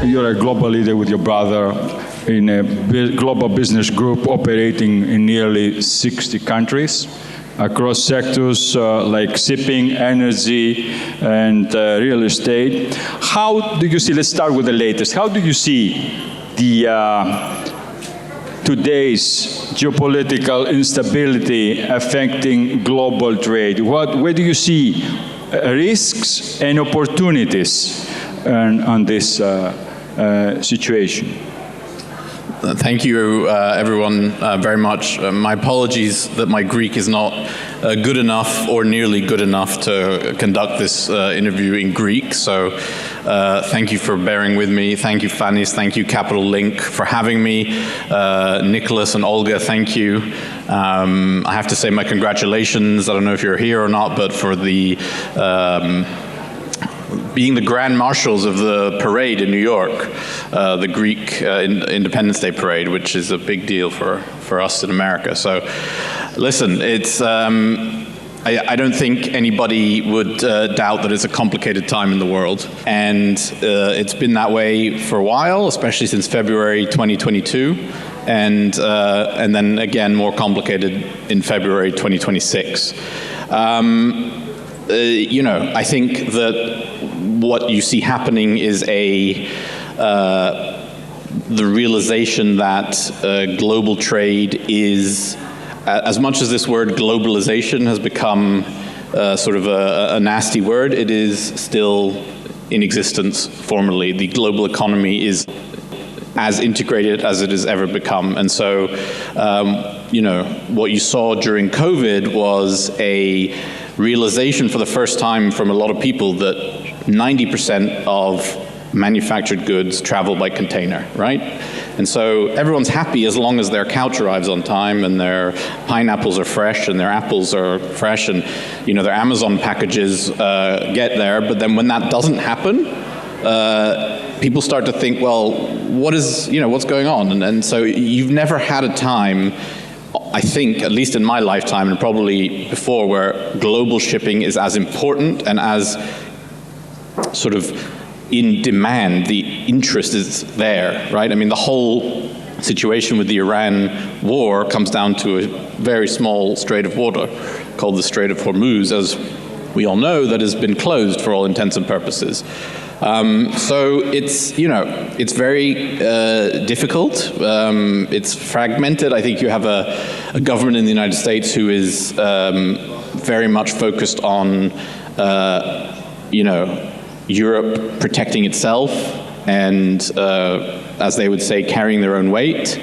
You're a global leader with your brother in a global business group operating in nearly 60 countries across sectors like shipping, energy, and real estate. How do you see, let's start with the latest, how do you see today's geopolitical instability affecting global trade? Where do you see risks and opportunities on this situation? Thank you, everyone, very much. My apologies that my Greek is not good enough or nearly good enough to conduct this interview in Greek. So thank you for bearing with me. Thank you, Fanis. Thank you, Capital Link, for having me. Nicholas and Olga, thank you. I have to say my congratulations. I don't know if you're here or not, but for the being the grand marshals of the parade in New York, the Greek Independence Day parade, which is a big deal for us in America. So, listen, it's I don't think anybody would doubt that it's a complicated time in the world, and it's been that way for a while, especially since February 2022, and then again more complicated in February 2026. You know, I think that what you see happening is the realization that global trade is, as much as this word globalization has become sort of a nasty word, it is still in existence formally. The global economy is as integrated as it has ever become. And so, you know, what you saw during COVID was a realization for the first time from a lot of people that 90% of manufactured goods travel by container, right? And so everyone's happy as long as their couch arrives on time and their pineapples are fresh and their apples are fresh and, you know, their Amazon packages get there. But then when that doesn't happen, people start to think, well, what's going on? And so you've never had a time, I think, at least in my lifetime and probably before, where global shipping is as important and as sort of in demand. The interest is there, right? I mean, the whole situation with the Iran war comes down to a very small strait of water called the Strait of Hormuz, as we all know, that has been closed for all intents and purposes. So it's, you know, it's very difficult. It's fragmented. I think you have a government in the United States who is very much focused on, you know, Europe protecting itself and, as they would say, carrying their own weight.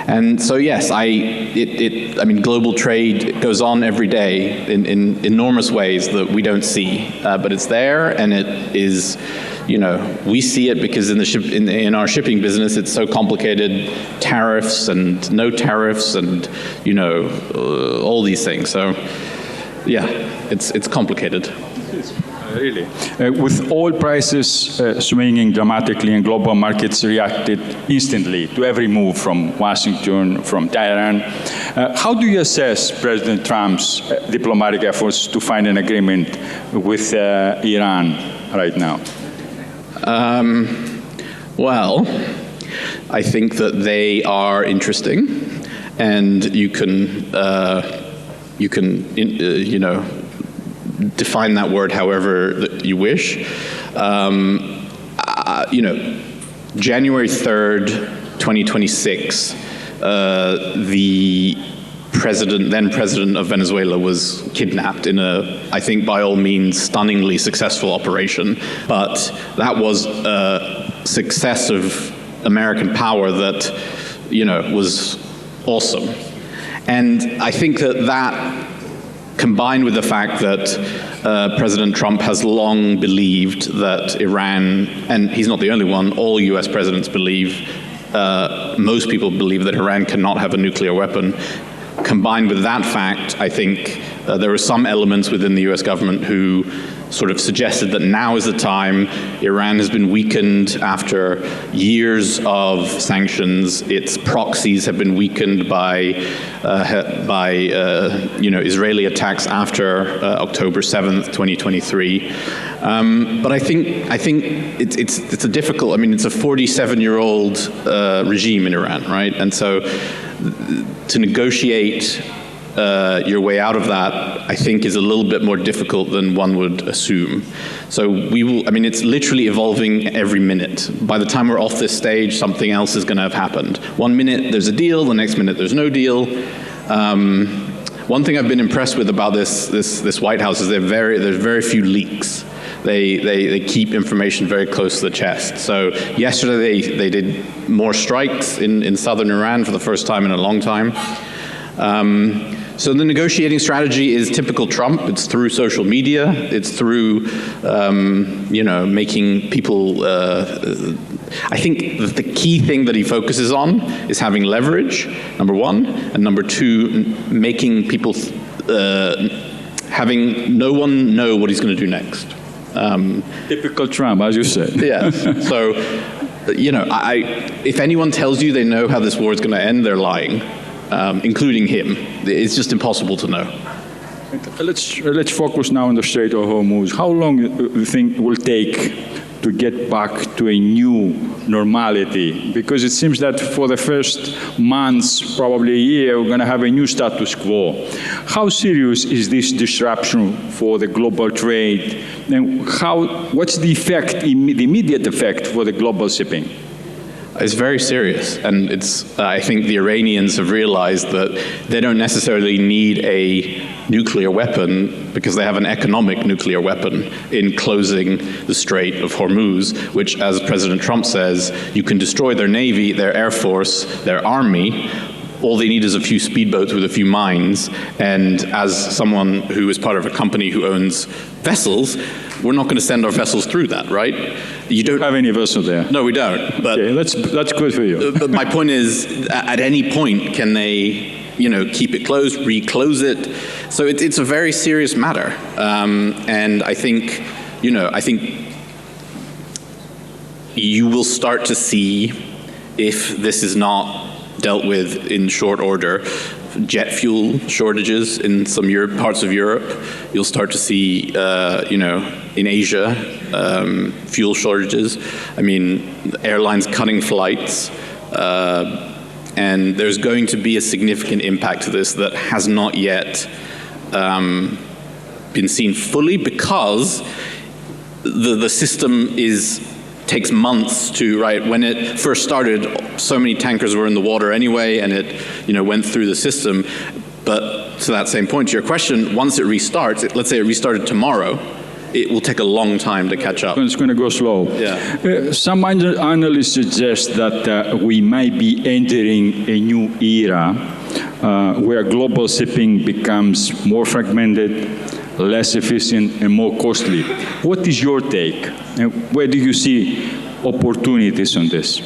And so, yes, I mean, global trade goes on every day in enormous ways that we don't see, but it's there, and it is, you know, we see it because in our shipping business, it's so complicated, tariffs and no tariffs, and, you know, all these things. So, yeah, it's complicated. Really. With oil prices swinging dramatically and global markets reacted instantly to every move from Washington, from Tehran, how do you assess President Trump's diplomatic efforts to find an agreement with Iran right now? Well, I think that they are interesting, and you can you know, define that word however that you wish. You know, January 3rd, 2026, the then president of Venezuela was kidnapped in a, I think by all means, stunningly successful operation. But that was a success of American power that, you know, was awesome. And I think that combined with the fact that President Trump has long believed that Iran, and he's not the only one, all US presidents believe, most people believe that Iran cannot have a nuclear weapon. Combined with that fact, I think there are some elements within the US government who sort of suggested that now is the time. Iran has been weakened after years of sanctions. Its proxies have been weakened by Israeli attacks after October 7th, 2023. But I think it's a difficult. I mean, it's a 47-year-old regime in Iran, right? And so to negotiate your way out of that, I think, is a little bit more difficult than one would assume. So it's literally evolving every minute. By the time we're off this stage, something else is going to have happened. 1 minute there's a deal, the next minute there's no deal. One thing I've been impressed with about this White House is there's very few leaks. They keep information very close to the chest. So yesterday they did more strikes in southern Iran for the first time in a long time. So the negotiating strategy is typical Trump. It's through social media. It's through, making people. I think the key thing that he focuses on is having leverage, number one, and number two, making people having no one know what he's going to do next. Typical Trump, as you said. Yeah. So, if anyone tells you they know how this war is going to end, they're lying. Including him. It's just impossible to know. Let's focus now on the Strait of Hormuz. How long do you think it will take to get back to a new normality? Because it seems that for the first months, probably a year, we're going to have a new status quo. How serious is this disruption for the global trade? And what's the immediate effect for the global shipping? It's very serious, and I think the Iranians have realized that they don't necessarily need a nuclear weapon because they have an economic nuclear weapon in closing the Strait of Hormuz, which, as President Trump says, you can destroy their navy, their air force, their army. All they need is a few speedboats with a few mines, and as someone who is part of a company who owns vessels, we're not going to send our vessels through that, right? You don't have any vessel there. No, we don't. But okay, that's good for you. But my point is, at any point, can they, keep it closed, reclose it? So it's a very serious matter, and I think you will start to see, if this is not dealt with in short order, jet fuel shortages in some parts of Europe. You'll start to see, in Asia, fuel shortages. I mean, airlines cutting flights, and there's going to be a significant impact to this that has not yet been seen fully, because the system takes months to, right, when it first started, so many tankers were in the water anyway, and it, went through the system. But to that same point, to your question, once it restarts, let's say it restarted tomorrow, it will take a long time to catch up. It's going to go slow. Yeah. Some analysts suggest that we might be entering a new era where global shipping becomes more fragmented, less efficient, and more costly. What is your take? And where do you see opportunities on this?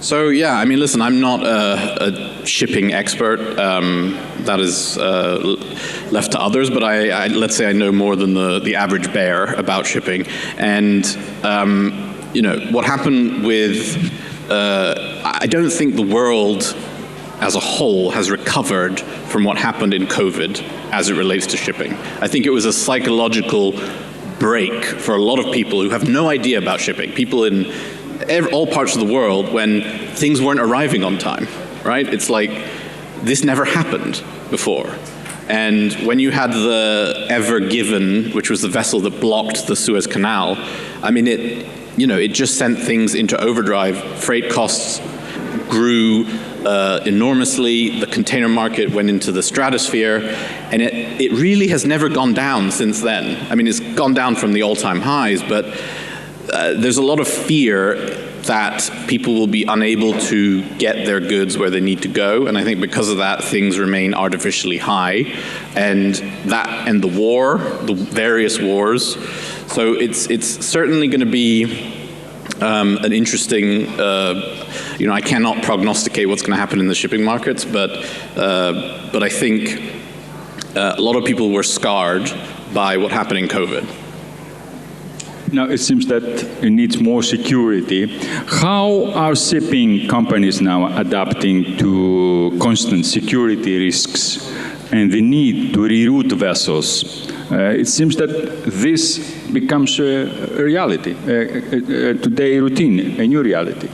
So, yeah, I mean, listen, I'm not a shipping expert. That is left to others, but let's say I know more than the average bear about shipping. And, what happened with, I don't think the world as a whole has recovered from what happened in COVID as it relates to shipping. I think it was a psychological break for a lot of people who have no idea about shipping. People in all parts of the world, when things weren't arriving on time, right? It's like, this never happened before. And when you had the Ever Given, which was the vessel that blocked the Suez Canal, I mean, it just sent things into overdrive. Freight costs grew enormously. The container market went into the stratosphere, and it really has never gone down since then. I mean, it's gone down from the all-time highs, but there's a lot of fear that people will be unable to get their goods where they need to go, and I think because of that, things remain artificially high, and the war, the various wars. So it's certainly going to be an interesting. I cannot prognosticate what's going to happen in the shipping markets, but I think a lot of people were scarred by what happened in COVID. Now, it seems that it needs more security. How are shipping companies now adapting to constant security risks and the need to reroute vessels? It seems that this becomes a reality, a today routine, a new reality.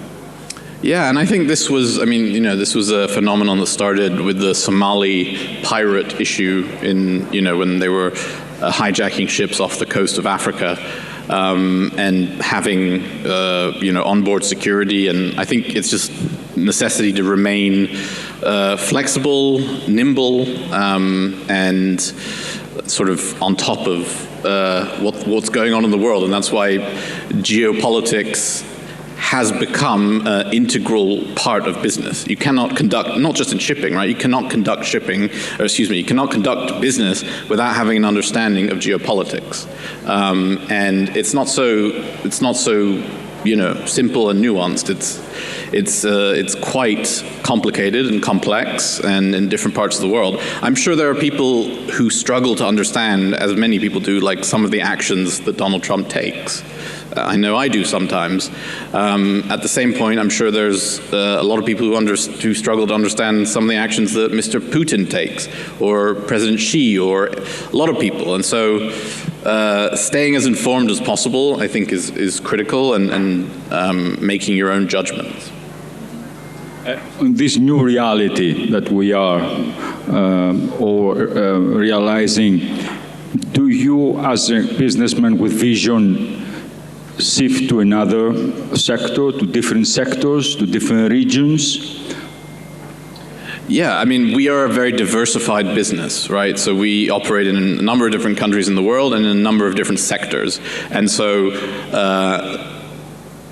Yeah, and I think this was, this was a phenomenon that started with the Somali pirate issue when they were hijacking ships off the coast of Africa. And having, onboard security, and I think it's just necessity to remain flexible, nimble, and sort of on top of what's going on in the world. And that's why geopolitics has become an integral part of business. You cannot conduct, not just in shipping, right? You cannot conduct you cannot conduct business without having an understanding of geopolitics. And it's not so simple and nuanced. It's quite complicated and complex, and in different parts of the world. I'm sure there are people who struggle to understand, as many people do, like some of the actions that Donald Trump takes. I know I do sometimes. At the same point, I'm sure there's a lot of people who struggle to understand some of the actions that Mr. Putin takes, or President Xi, or a lot of people. And so staying as informed as possible, I think, is critical, and making your own judgments. This new reality that we are realizing, do you, as a businessman with vision, shift to another sector, to different sectors, to different regions? Yeah, we are a very diversified business, right? So we operate in a number of different countries in the world and in a number of different sectors. And so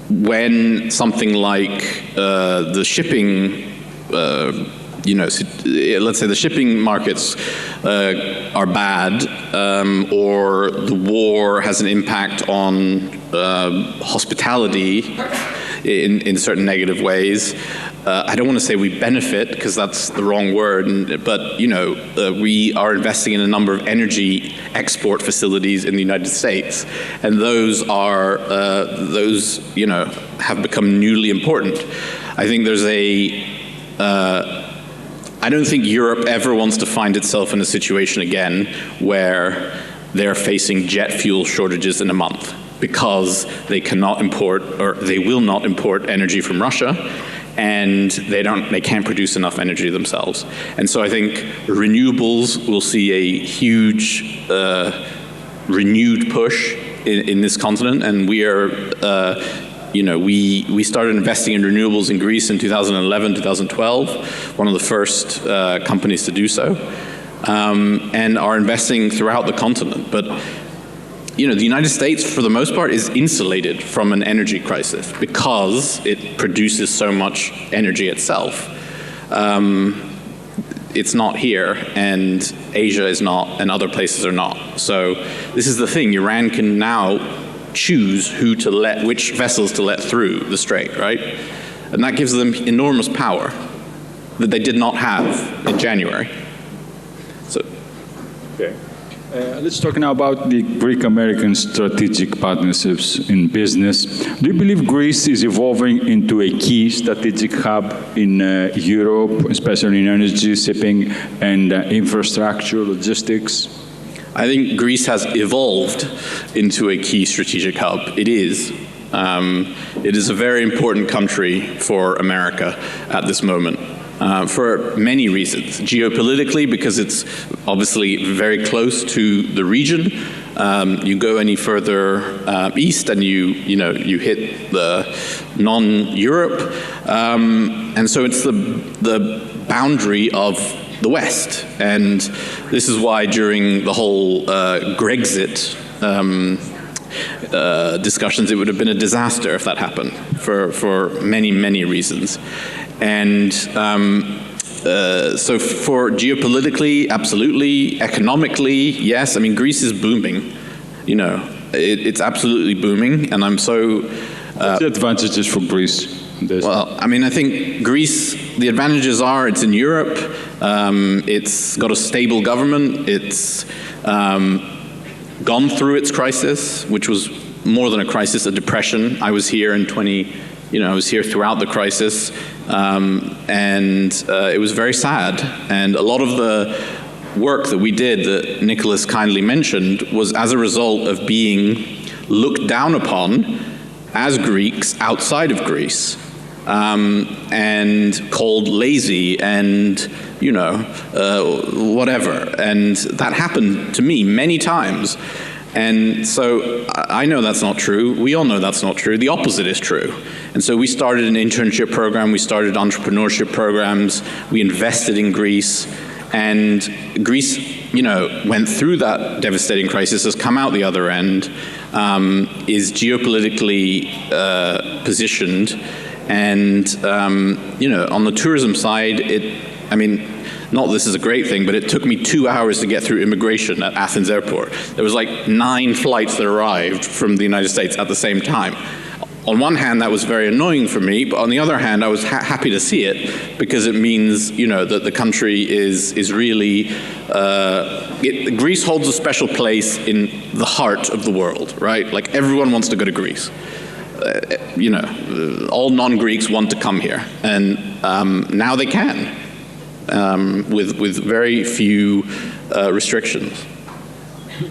when something like the shipping, let's say the shipping markets are bad, or the war has an impact on hospitality in certain negative ways. I don't want to say we benefit, because that's the wrong word, but we are investing in a number of energy export facilities in the United States, and those have become newly important. I think there's I don't think Europe ever wants to find itself in a situation again where they're facing jet fuel shortages in a month because they cannot import, or they will not import, energy from Russia, and they can't produce enough energy themselves. And so I think renewables will see a huge renewed push in this continent, and we are we started investing in renewables in Greece in 2011, 2012, one of the first companies to do so, and are investing throughout the continent. But the United States, for the most part, is insulated from an energy crisis because it produces so much energy itself. It's not here, and Asia is not, and other places are not. So this is the thing. Iran can now choose which vessels to let through the strait, right? And that gives them enormous power that they did not have in January. So, okay. Let's talk now about the Greek-American strategic partnerships in business. Do you believe Greece is evolving into a key strategic hub in Europe, especially in energy, shipping, and infrastructure, logistics? I think Greece has evolved into a key strategic hub. It is. It is a very important country for America at this moment. For many reasons. Geopolitically, because it's obviously very close to the region. You go any further east and you hit the non-Europe. And so it's the boundary of the West. And this is why during the whole Grexit discussions, it would have been a disaster if that happened for many, many reasons. And so for geopolitically, absolutely. Economically, yes. I mean, Greece is booming. It's absolutely booming. And I'm so... What's the advantages for Greece? Well, I mean, I think Greece, the advantages are it's in Europe. It's got a stable government. It's gone through its crisis, which was more than a crisis, a depression. I was here in I was here throughout the crisis, and it was very sad. And a lot of the work that we did that Nicholas kindly mentioned was as a result of being looked down upon as Greeks outside of Greece, and called lazy and, whatever. And that happened to me many times. And so I know that's not true. We all know that's not true. The opposite is true. And so we started an internship program. We started entrepreneurship programs. We invested in Greece. And Greece, went through that devastating crisis, has come out the other end, is geopolitically positioned. And, on the tourism side, not this is a great thing, but it took me 2 hours to get through immigration at Athens airport. There was like 9 flights that arrived from the United States at the same time. On one hand, that was very annoying for me, but on the other hand, I was happy to see it because it means, that the country is really, Greece holds a special place in the heart of the world, right? Like everyone wants to go to Greece. All non-Greeks want to come here, and now they can. With very few restrictions.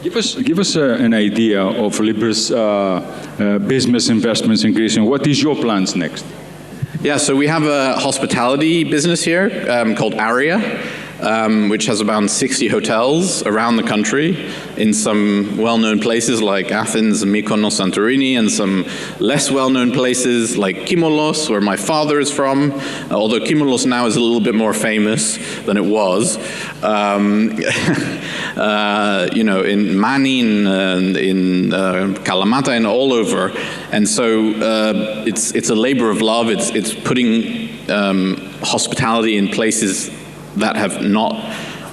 Give us an idea of Libra's business investments in Greece, and what is your plans next? Yeah, so we have a hospitality business here called Aria, which has about 60 hotels around the country in some well-known places like Athens, Mykonos, Santorini, and some less well-known places like Kimolos, where my father is from, although Kimolos now is a little bit more famous than it was. In Mani, in Kalamata, and all over. And so it's a labor of love. It's putting hospitality in places that have not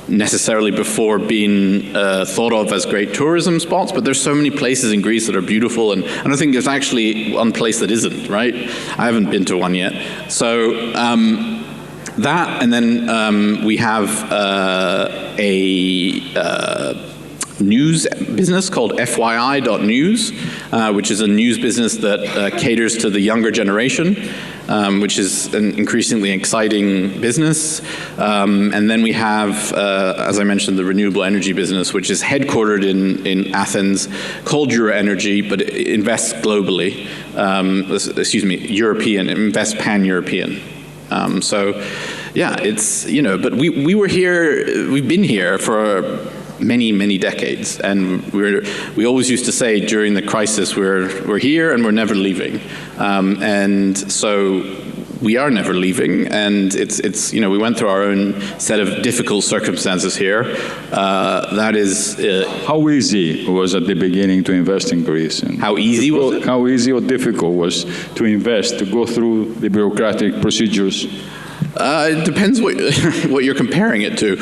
necessarily before been thought of as great tourism spots, but there's so many places in Greece that are beautiful, and I don't think there's actually one place that isn't, right? I haven't been to one yet. So that, and then we have a news business called FYI.news, which is a news business that caters to the younger generation, which is an increasingly exciting business. And then we have, as I mentioned, the renewable energy business, which is headquartered in Athens, called Euro Energy, but it invests globally. European, it invests pan-European. So, yeah, it's, but we were here, we've been here for many, many decades, and we always used to say during the crisis, we're here and we're never leaving, and so we are never leaving, and it's we went through our own set of difficult circumstances here. That is how easy was at the beginning to invest in Greece? And how easy was it? How easy or difficult was to invest, to go through the bureaucratic procedures? It depends what you're comparing it to.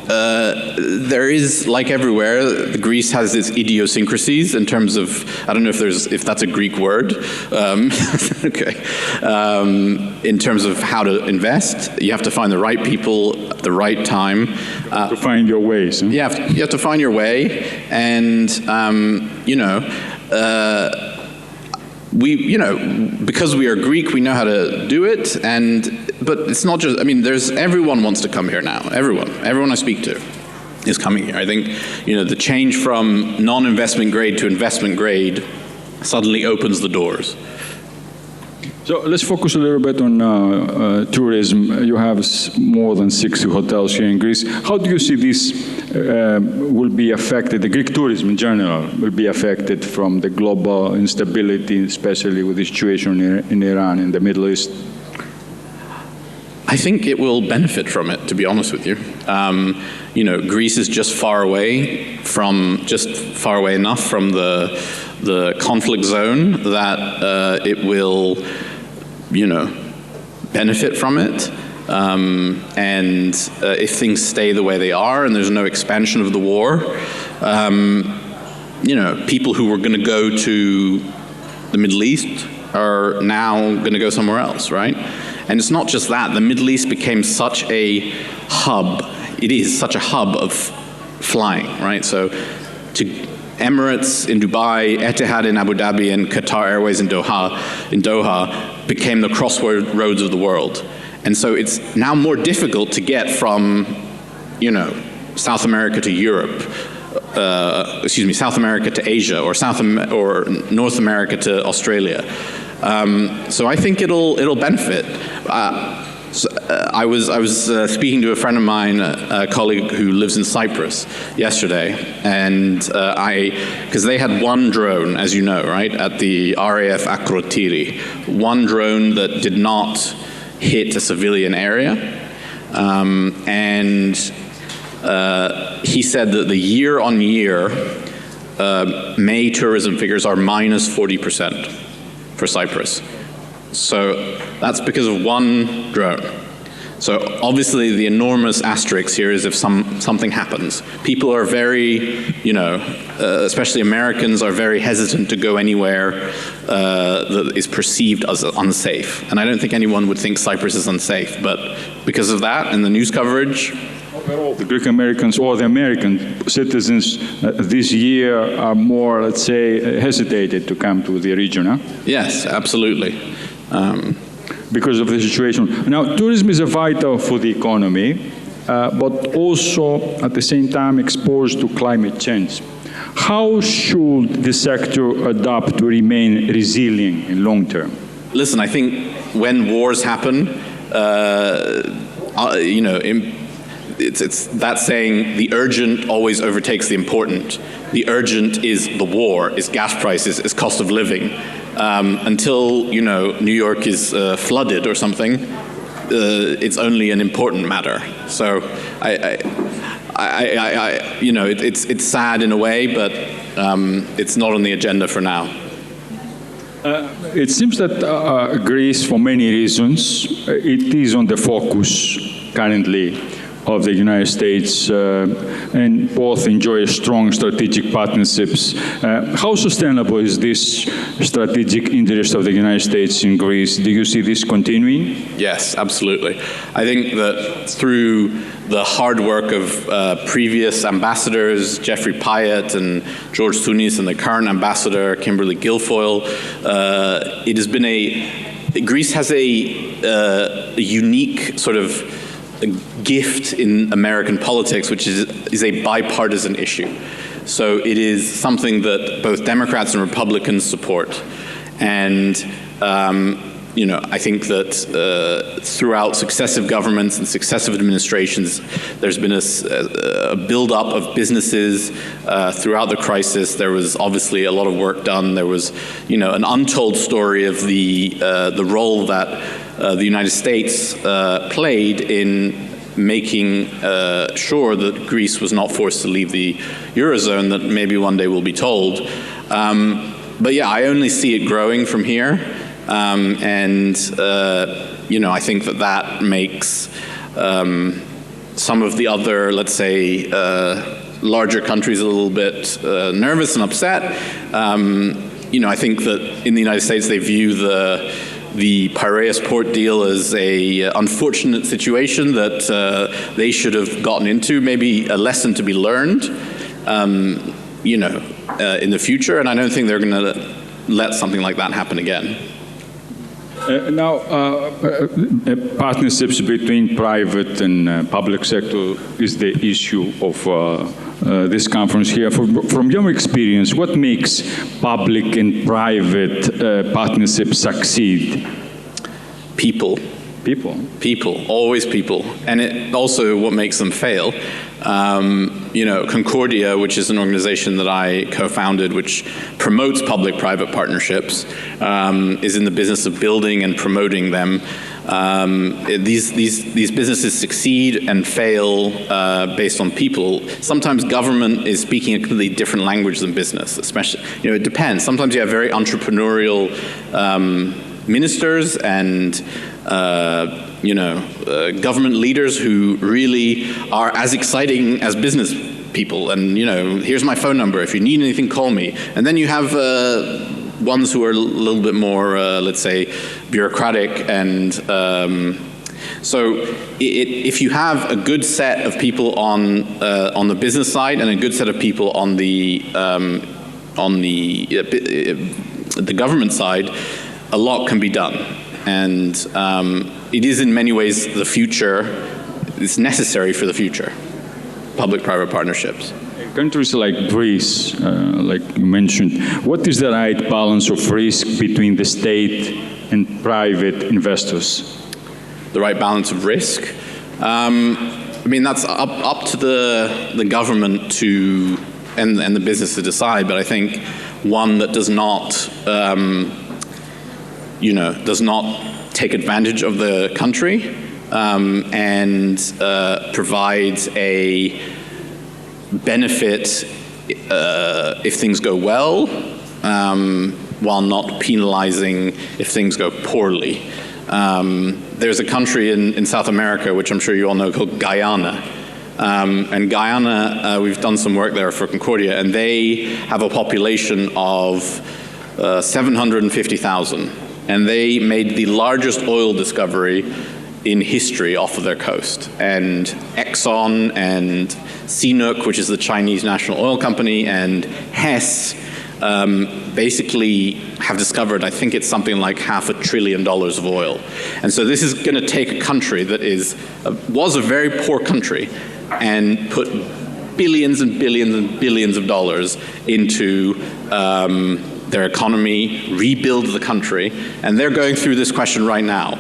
There is, like everywhere, Greece has its idiosyncrasies in terms of, I don't know if that's a Greek word, okay. In terms of how to invest, you have to find the right people at the right time. To find your ways. Huh? You have to find your way, and because we are Greek, we know how to do it, but it's not just, everyone wants to come here now. Everyone I speak to is coming here. I think, the change from non-investment grade to investment grade suddenly opens the doors. So let's focus a little bit on tourism. You have more than 60 hotels here in Greece. How do you see this will be affected, the Greek tourism in general, will be affected from the global instability, especially with the situation in Iran and the Middle East? I think it will benefit from it, to be honest with you. Greece is just far away enough from the conflict zone that it will benefit from it. And if things stay the way they are and there's no expansion of the war, people who were going to go to the Middle East are now going to go somewhere else, right? And it's not just that. The Middle East became such a hub. It is such a hub of flying, right? So to Emirates in Dubai, Etihad in Abu Dhabi, and Qatar Airways in Doha became the crossroads of the world. And so it's now more difficult to get from, South America to Europe, South America to Asia, or North America to Australia. So I think it'll benefit. I was speaking to a friend of mine, a colleague who lives in Cyprus, yesterday, and because they had one drone, as you know, right, at the RAF Akrotiri, one drone that did not hit a civilian area, and he said that the year-on-year May tourism figures are minus 40% for Cyprus. So that's because of one drone. So obviously the enormous asterisk here is if something happens. People are very, especially Americans are very hesitant to go anywhere that is perceived as unsafe. And I don't think anyone would think Cyprus is unsafe, but because of that and the news coverage. Overall, the Greek Americans or the American citizens this year are more, let's say, hesitated to come to the region, huh? Yes, absolutely. Because of the situation. Now, tourism is vital for the economy, but also at the same time exposed to climate change. How should the sector adapt to remain resilient in long term? Listen, I think when wars happen, it's that saying, the urgent always overtakes the important. The urgent is the war, is gas prices, is cost of living. Until, New York is flooded or something, it's only an important matter. So it's sad in a way, but it's not on the agenda for now. It seems that Greece, for many reasons, it is on the focus currently of the United States, and both enjoy strong strategic partnerships. How sustainable is this strategic interest of the United States in Greece? Do you see this continuing? Yes, absolutely. I think that through the hard work of previous ambassadors, Jeffrey Pyatt and George Tounis, and the current ambassador, Kimberly Guilfoyle, it has been Greece has a unique sort of a gift in American politics, which is a bipartisan issue. So it is something that both Democrats and Republicans support. And, I think that throughout successive governments and successive administrations, there's been a build-up of businesses throughout the crisis. There was obviously a lot of work done. There was, an untold story of the role that the United States played in making sure that Greece was not forced to leave the Eurozone, that maybe one day we'll be told. But yeah, I only see it growing from here. I think that makes some of the other, let's say, larger countries a little bit nervous and upset. I think that in the United States they view the Piraeus port deal as a unfortunate situation that they should have gotten into, maybe a lesson to be learned, in the future. And I don't think they're going to let something like that happen again. Now, partnerships between private and public sector is the issue of this conference here. From your experience, what makes public and private partnerships succeed? People. People, always people. And it also what makes them fail. Concordia, which is an organization that I co-founded, which promotes public-private partnerships, is in the business of building and promoting them. These businesses succeed and fail based on people. Sometimes government is speaking a completely different language than business, especially, it depends. Sometimes you have very entrepreneurial ministers and government leaders who really are as exciting as business people. And, here's my phone number. If you need anything, call me. And then you have ones who are a little bit more, let's say, bureaucratic and, So if you have a good set of people on the business side and a good set of people on the government side, a lot can be done. And it is in many ways the future. It's necessary for the future, public-private partnerships. Countries like Greece, like you mentioned, what is the right balance of risk between the state and private investors? The right balance of risk? I mean, that's up to the government to and the business to decide, but I think one that does not, does not take advantage of the country and provides a benefit if things go well, while not penalizing if things go poorly. There's a country in South America, which I'm sure you all know, called Guyana. And Guyana, we've done some work there for Concordia, and they have a population of 750,000. And they made the largest oil discovery in history off of their coast. And Exxon and CNOOC, which is the Chinese national oil company, and Hess basically have discovered, I think it's something like $500 billion of oil. And so this is going to take a country that was a very poor country and put billions and billions and billions of dollars into their economy, rebuild the country, and they're going through this question right now.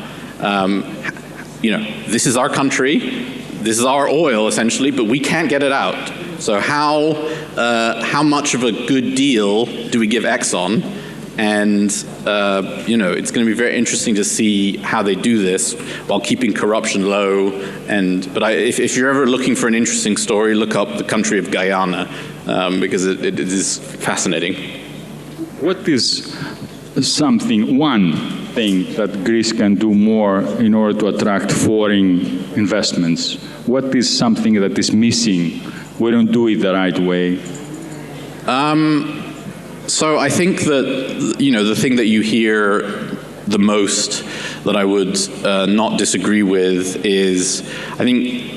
This is our country, this is our oil essentially, but we can't get it out. So how much of a good deal do we give Exxon? And it's going to be very interesting to see how they do this while keeping corruption low. But if you're ever looking for an interesting story, look up the country of Guyana because it is fascinating. What is one thing that Greece can do more in order to attract foreign investments? What is something that is missing? We don't do it the right way. So I think that, the thing that you hear the most that I would not disagree with is, I think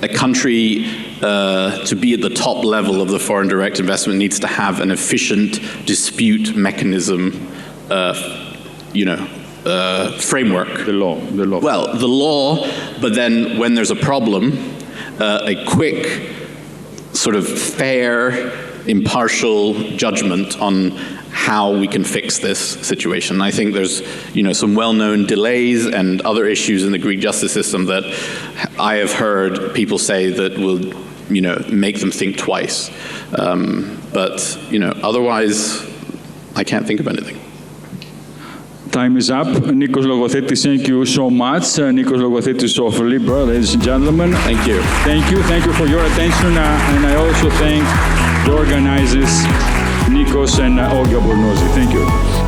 a country to be at the top level of the foreign direct investment needs to have an efficient dispute mechanism, framework. The law. Well, the law, but then when there's a problem, a quick, sort of fair, impartial judgment on how we can fix this situation. I think there's, some well-known delays and other issues in the Greek justice system that I have heard people say that will, make them think twice. But otherwise, I can't think of anything. Time is up. Nikos Logothetis, thank you so much. Nikos Logothetis of Libra, ladies and gentlemen. Thank you. Thank you for your attention. And I also thank the organizers, Nikos and Olga Bornozi. Thank you.